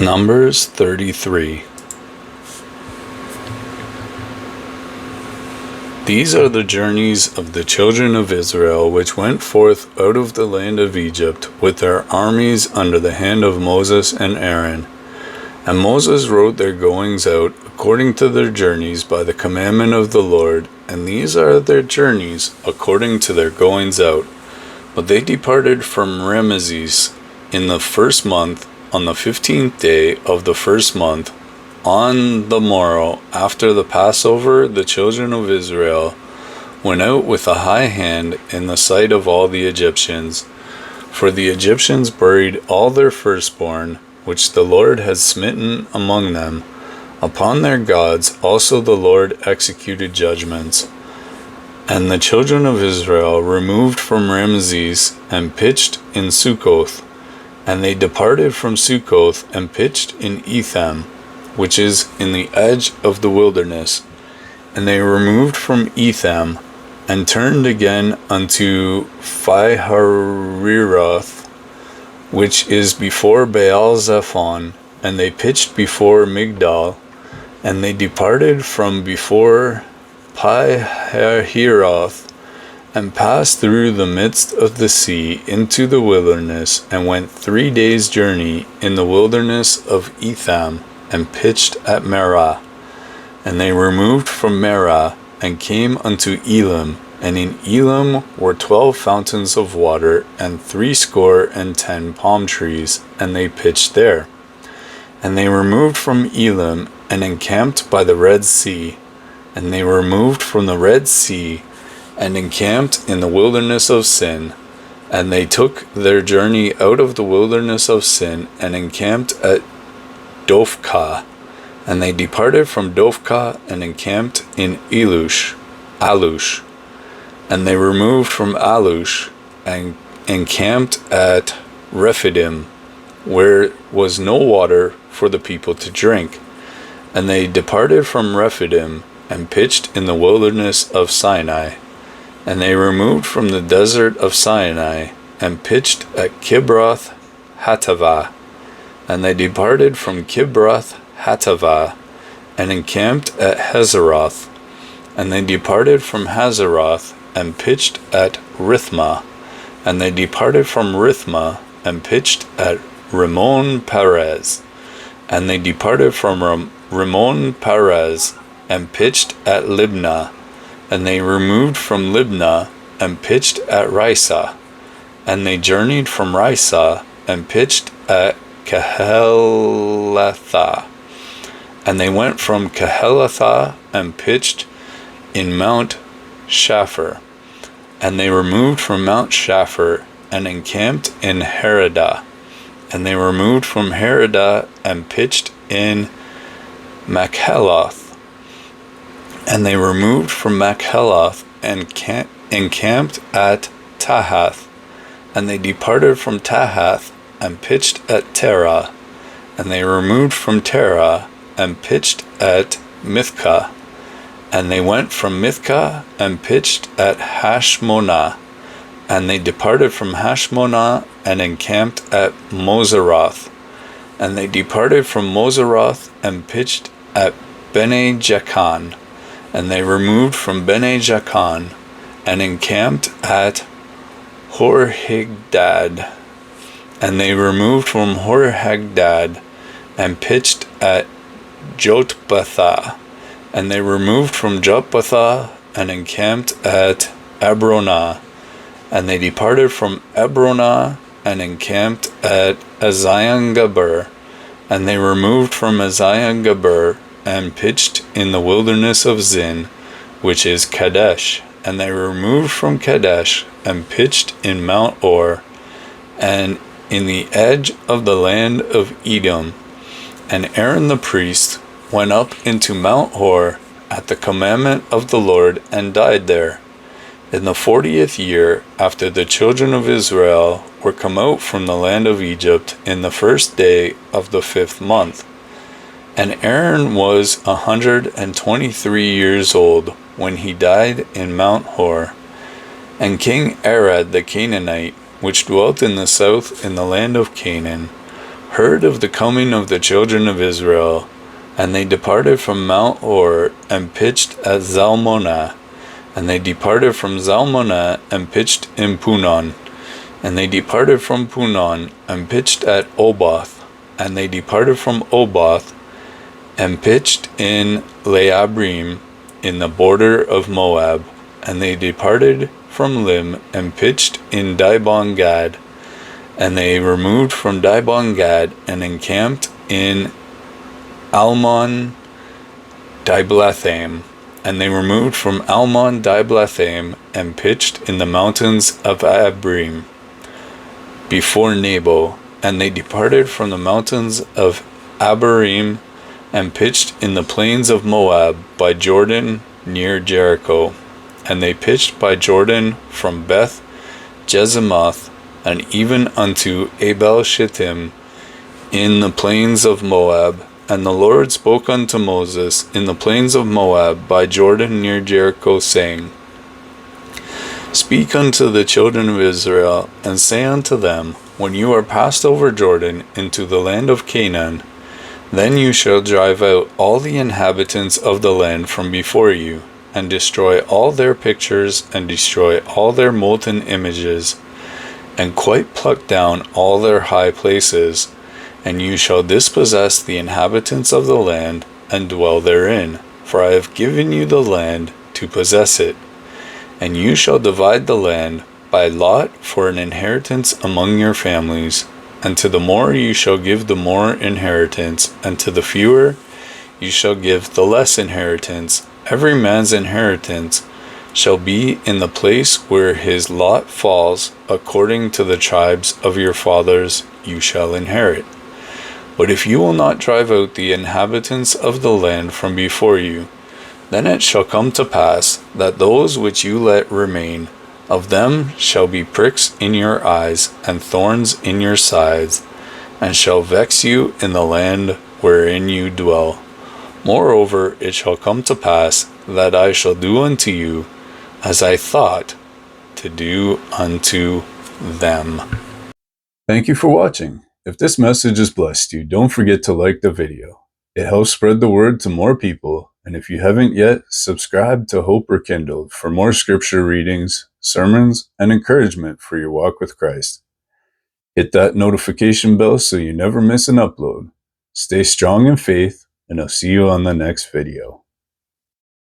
Numbers 33. These are the journeys of the children of Israel, which went forth out of the land of Egypt with their armies under the hand of Moses and Aaron. And Moses wrote their goings out according to their journeys by the commandment of the Lord, and these are their journeys according to their goings out. But they departed from Ramesses in the first month, on the 15th day of the first month. On the morrow after the Passover, the children of Israel went out with a high hand in the sight of all the Egyptians. For the Egyptians buried all their firstborn, which the Lord had smitten among them. Upon their gods also the Lord executed judgments. And the children of Israel removed from Ramesses and pitched in Succoth. And they departed from Succoth and pitched in Etham, which is in the edge of the wilderness. And they removed from Etham, and turned again unto Pihahiroth, which is before Baal-zephon, and they pitched before Migdal. And they departed from before Pihahiroth, and passed through the midst of the sea into the wilderness, and went 3 days' journey in the wilderness of Etham, and pitched at Marah. And they removed from Marah, and came unto Elim, and in Elim were 12 fountains of water, and 70 palm trees, and they pitched there. And they removed from Elim, and encamped by the Red Sea. And they removed from the Red Sea, and encamped in the wilderness of Sin. And they took their journey out of the wilderness of Sin, and encamped at Dophkah. And they departed from Dophkah, and encamped in Alush. And they removed from Alush, and encamped at Rephidim, where was no water for the people to drink. And they departed from Rephidim, and pitched in the wilderness of Sinai. And they removed from the desert of Sinai, and pitched at Kibroth Hattaavah. And they departed from Kibroth Hattaavah, and encamped at Hazeroth. And they departed from Hazeroth, and pitched at Rithmah. And they departed from Rithmah, and pitched at Rimmon Perez. And they departed from Rimmon Perez, and pitched at Libnah. And they removed from Libnah, and pitched at Risa. And they journeyed from Risa, and pitched at Kehelatha. And they went from Kehelatha, and pitched in Mount Shapher. And they removed from Mount Shapher, and encamped in Heradah. And they removed from Heradah, and pitched in Machheloth. And they removed from Machheloth, and encamped at Tahath. And they departed from Tahath, and pitched at Terah. And they removed from Terah, and pitched at Mithkah. And they went from Mithkah, and pitched at Hashmonah. And they departed from Hashmonah, and encamped at Moseroth. And they departed from Moseroth, and pitched at Bene Jaakan. And they removed from Bene Jaakan, and encamped at Horhagdad. And they removed from Horhagdad, and pitched at Jotbathah. And they removed from Jotbathah, and encamped at Abronah. And they departed from Abronah, and encamped at Ezion-Geber. And they removed from Ezion-Geber, and pitched in the wilderness of Zin, which is Kadesh. And they removed from Kadesh, and pitched in Mount Or, and in the edge of the land of Edom. And Aaron the priest went up into Mount Hor at the commandment of the Lord, and died there. In the 40th year after the children of Israel were come out from the land of Egypt, in the first day of the 5th month. And Aaron was 123 years old when he died in Mount Hor. And King Arad the Canaanite, which dwelt in the south in the land of Canaan, heard of the coming of the children of Israel, and they departed from Mount Hor and pitched at Zalmonah. And they departed from Zalmonah and pitched in Punon. And they departed from Punon and pitched at Oboth. And they departed from Oboth and pitched in Leabrim in the border of Moab. And they departed from Lim and pitched in Dibon Gad. And they removed from Dibon Gad and encamped in Almon Diblathaim. And they removed from Almon Diblathaim and pitched in the mountains of Abrim before Nebo. And they departed from the mountains of Abarim and pitched in the plains of Moab by Jordan near Jericho. And they pitched by Jordan from Beth Jezimoth and even unto Abel Shittim in the plains of Moab. And the Lord spoke unto Moses in the plains of Moab by Jordan near Jericho, saying, Speak unto the children of Israel, and say unto them, When you are passed over Jordan into the land of Canaan, then you shall drive out all the inhabitants of the land from before you, and destroy all their pictures, and destroy all their molten images, and quite pluck down all their high places. And you shall dispossess the inhabitants of the land, and dwell therein, for I have given you the land to possess it. And you shall divide the land by lot for an inheritance among your families. And to the more you shall give the more inheritance, and to the fewer you shall give the less inheritance. Every man's inheritance shall be in the place where his lot falls, according to the tribes of your fathers you shall inherit. But if you will not drive out the inhabitants of the land from before you, then it shall come to pass that those which you let remain, of them shall be pricks in your eyes and thorns in your sides, and shall vex you in the land wherein you dwell. Moreover, it shall come to pass that I shall do unto you as I thought to do unto them. Thank you for watching. If this message has blessed you, don't forget to like the video. It helps spread the word to more people, and if you haven't yet, subscribe to Hope Rekindled for more scripture readings, sermons, and encouragement for your walk with Christ. Hit that notification bell so you never miss an upload. Stay strong in faith, and I'll see you on the next video.